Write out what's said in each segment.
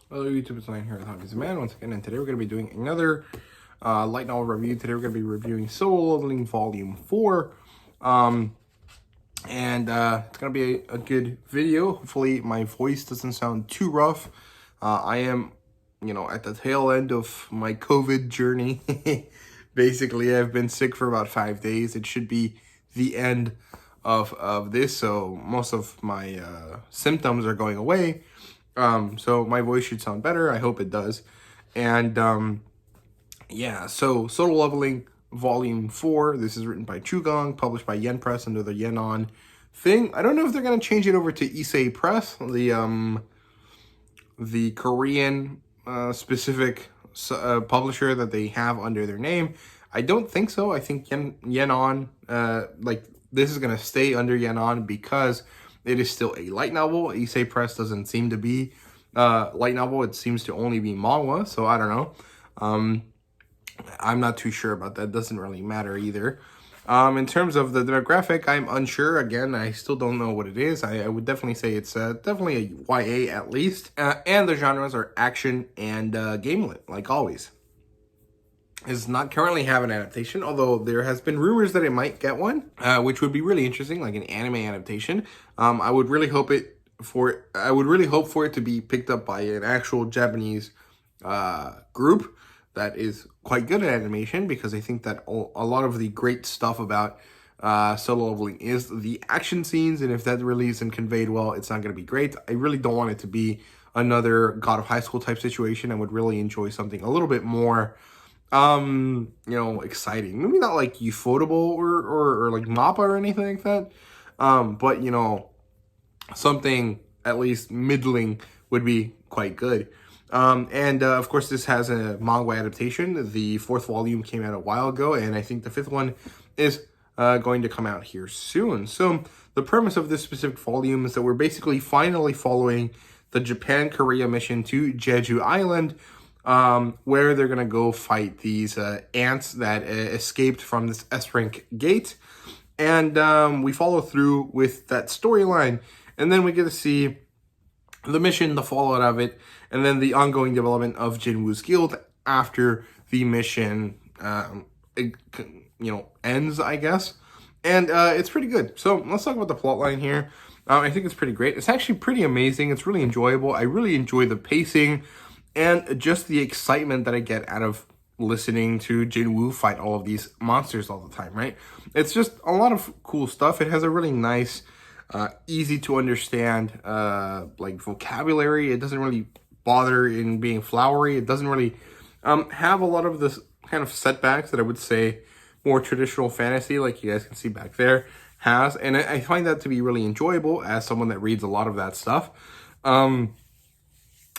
Hello YouTube, it's Lion here with Hobbies of Man once again, and today we're going to be doing another light novel review. Today we're going to be reviewing Solo Leveling Volume 4, it's going to be a good video. Hopefully my voice doesn't sound too rough. I am, at the tail end of my COVID journey. Basically, I've been sick for about 5 days. It should be the end of this, so most of my symptoms are going away. So my voice should sound better. I hope it does. And, yeah, so Solo Leveling Volume 4. This is written by Chugong, published by Yen Press under the Yenon thing. I don't know if they're going to change it over to Issei Press, the Korean specific publisher that they have under their name. I don't think so. I think Yenon, this is going to stay under Yenon because it is still a light novel. Issei Press doesn't seem to be light novel. It seems to only be manga, so I don't know. I'm not too sure about that. Doesn't really matter either. In terms of the demographic, I'm unsure. Again, I still don't know what it is. I would definitely say it's definitely a YA at least. And the genres are action and gamelit, like always. It does not currently have an adaptation, although there has been rumors that it might get one, which would be really interesting, like an anime adaptation. I would really hope for it to be picked up by an actual Japanese group that is quite good at animation, because I think that a lot of the great stuff about Solo Leveling is the action scenes, and if that really isn't conveyed well, it's not going to be great. I really don't want it to be another God of High School type situation. I would really enjoy something a little bit more exciting. Maybe not like Ufotable or like Mappa or anything like that. But something at least middling would be quite good. Of course, this has a manga adaptation. The 4th volume came out a while ago, and I think the 5th one is going to come out here soon. So the premise of this specific volume is that we're basically finally following the Japan-Korea mission to Jeju Island, where they're going to go fight these ants that escaped from this S-rank gate. And we follow through with that storyline. And then we get to see the mission, the fallout of it, and then the ongoing development of Jinwoo's guild after the mission, ends, I guess. And it's pretty good. So let's talk about the plotline here. I think it's pretty great. It's actually pretty amazing. It's really enjoyable. I really enjoy the pacing and just the excitement that I get out of listening to Jinwoo fight all of these monsters all the time, right? It's just a lot of cool stuff. It has a really nice, easy to understand, vocabulary. It doesn't really bother in being flowery. It doesn't really have a lot of this kind of setbacks that I would say more traditional fantasy, like you guys can see back there, has. And I find that to be really enjoyable as someone that reads a lot of that stuff.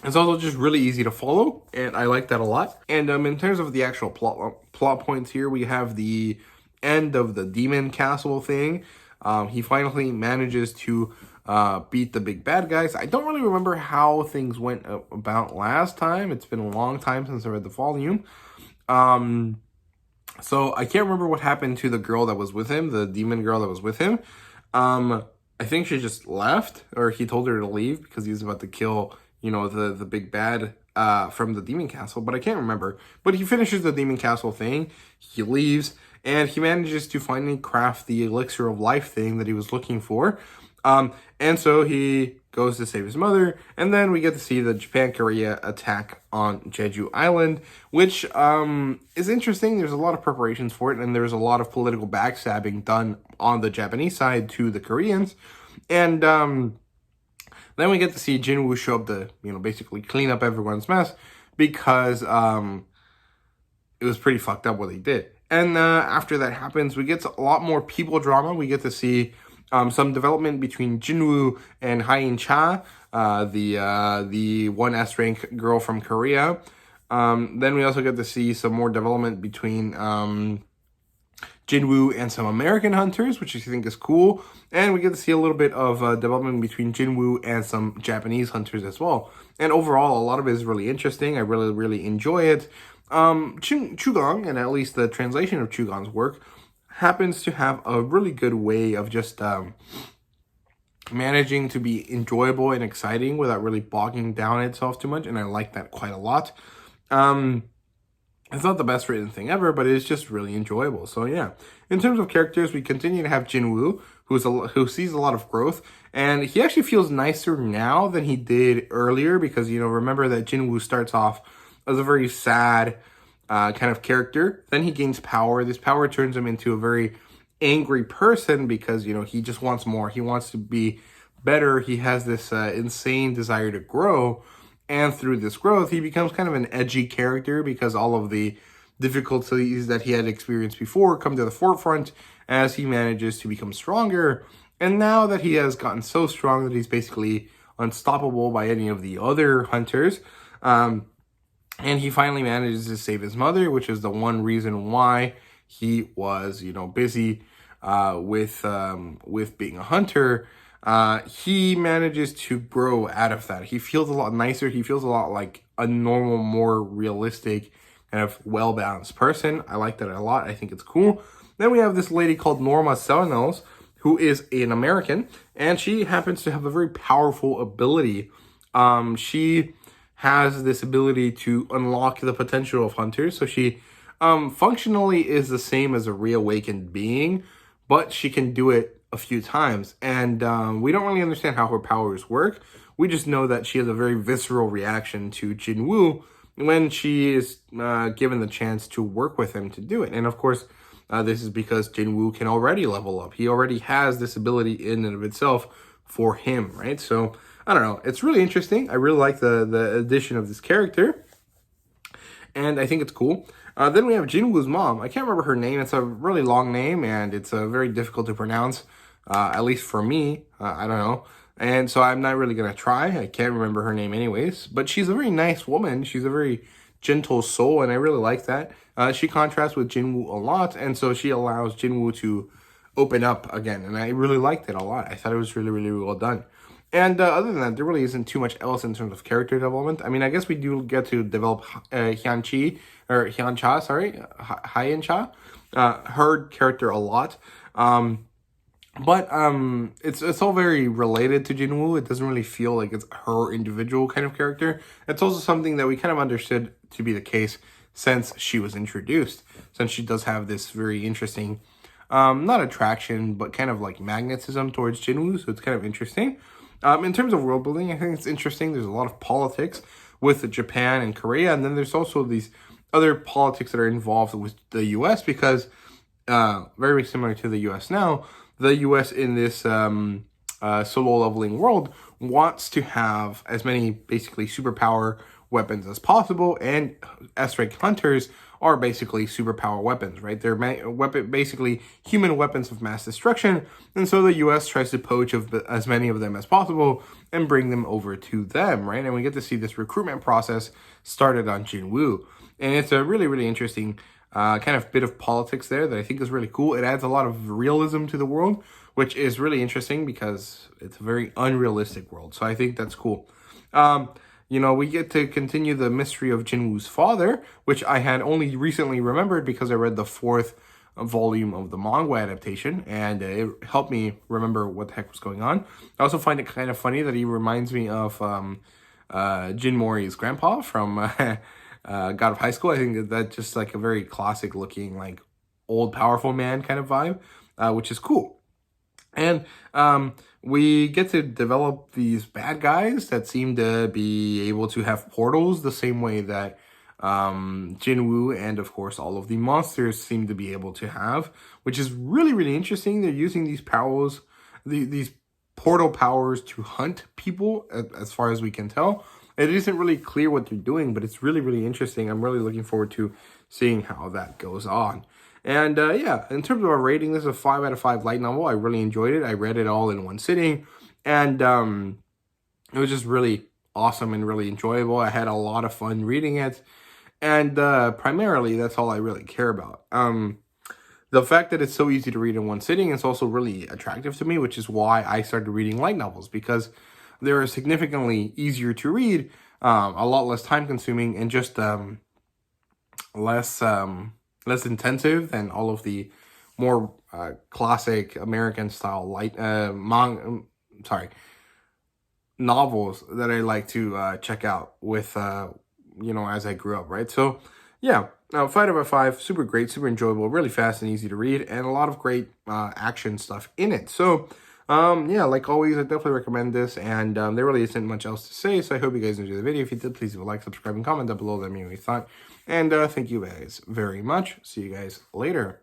It's also just really easy to follow, and I like that a lot. And in terms of the actual plot points here, we have the end of the demon castle thing. He finally manages to beat the big bad guys. I don't really remember how things went about last time. It's been a long time since I read the volume. So I can't remember what happened to the girl that was with him, the demon girl that was with him. I think she just left, or he told her to leave because he was about to kill the big bad from the demon castle, but I can't remember. But he finishes the demon castle thing, he leaves, and he manages to finally craft the elixir of life thing that he was looking for. And so he goes to save his mother, and then we get to see the Japan-Korea attack on Jeju Island, which is interesting. There's a lot of preparations for it, and there's a lot of political backstabbing done on the Japanese side to the Koreans. And then we get to see Jinwoo show up to, basically clean up everyone's mess, because it was pretty fucked up what they did. And after that happens, we get a lot more people drama. We get to see some development between Jinwoo and Hain Cha, the 1S rank girl from Korea. Then we also get to see some more development between Jinwoo and some American hunters, which I think is cool. And we get to see a little bit of development between Jinwoo and some Japanese hunters as well. And overall, a lot of it is really interesting. I really, really enjoy it. Chugong, and at least the translation of Chugong's work, happens to have a really good way of just managing to be enjoyable and exciting without really bogging down itself too much, and I like that quite a lot. It's not the best written thing ever, but it's just really enjoyable. So yeah, in terms of characters, we continue to have Jinwoo, who sees a lot of growth, and he actually feels nicer now than he did earlier because, you know, remember that Jinwoo starts off as a very sad kind of character. Then he gains power. This power turns him into a very angry person because, you know, he just wants more. He wants to be better. He has this insane desire to grow. And through this growth, he becomes kind of an edgy character because all of the difficulties that he had experienced before come to the forefront as he manages to become stronger. And now that he has gotten so strong that he's basically unstoppable by any of the other hunters, and he finally manages to save his mother, which is the one reason why he was, you know, busy with being a hunter. He manages to grow out of that. He feels a lot nicer. He feels a lot like a normal, more realistic, kind of well-balanced person. I like that a lot. I think it's cool. Then we have this lady called Norma Selnos, who is an American, and she happens to have a very powerful ability. She has this ability to unlock the potential of hunters. So she functionally is the same as a reawakened being, but she can do it a few times. And we don't really understand how her powers work. We just know that she has a very visceral reaction to Jinwoo when she is given the chance to work with him to do it. And of course, this is because Jinwoo can already level up. He already has this ability in and of itself for him, right? So, I don't know. It's really interesting. I really like the addition of this character. And I think it's cool. Then we have Jinwoo's mom. I can't remember her name. It's a really long name, and it's very difficult to pronounce, at least for me. I don't know. And so I'm not really going to try. I can't remember her name anyways. But she's a very nice woman. She's a very gentle soul, and I really like that. She contrasts with Jinwoo a lot, and so she allows Jinwoo to open up again. And I really liked it a lot. I thought it was really, really well done. And other than that, there really isn't too much else in terms of character development. I mean, I guess we do get to develop Hyun-Cha, Hyun-Cha, her character a lot. But it's all very related to Jinwoo. It doesn't really feel like it's her individual kind of character. It's also something that we kind of understood to be the case since she was introduced, since she does have this very interesting, not attraction, but kind of like magnetism towards Jinwoo, so it's kind of interesting. In terms of world building, I think it's interesting. There's a lot of politics with Japan and Korea, and then there's also these other politics that are involved with the U.S. because, very similar to the U.S. now, the U.S. in this solo leveling world wants to have as many basically superpower weapons as possible, and S-rank hunters are basically superpower weapons, right? They're basically human weapons of mass destruction, and so the U.S. tries to poach as many of them as possible and bring them over to them, right? And we get to see this recruitment process started on Jinwoo, and it's a really, really interesting kind of bit of politics there that I think is really cool. It adds a lot of realism to the world, which is really interesting because it's a very unrealistic world, so I think that's cool. You know, we get to continue the mystery of Jinwoo's father, which I had only recently remembered because I read the 4th volume of the manga adaptation, and it helped me remember what the heck was going on. I also find it kind of funny that he reminds me of Jin Mori's grandpa from God of High School. I think that's just like a very classic looking, like, old, powerful man kind of vibe, which is cool. And we get to develop these bad guys that seem to be able to have portals the same way that Jinwoo and, of course, all of the monsters seem to be able to have, which is really, really interesting. They're using these powers, these portal powers to hunt people, as far as we can tell. It isn't really clear what they're doing, but it's really, really interesting. I'm really looking forward to seeing how that goes on. And yeah, in terms of a rating, this is a 5 out of 5 light novel. I really enjoyed it. I read it all in one sitting, and it was just really awesome and really enjoyable. I had a lot of fun reading it, and primarily, that's all I really care about. The fact that it's so easy to read in one sitting is also really attractive to me, which is why I started reading light novels, because they're significantly easier to read, a lot less time consuming, and just less intensive than all of the more classic American style light novels that I like to check out with as I grew up, right? So yeah, 5 out of 5, super great, super enjoyable, really fast and easy to read, and a lot of great action stuff in it. So yeah, like always, I definitely recommend this, and there really isn't much else to say, so I hope you guys enjoyed the video. If you did, please leave a like, subscribe, and comment down below. Let me know what you thought, and thank you guys very much. See you guys later.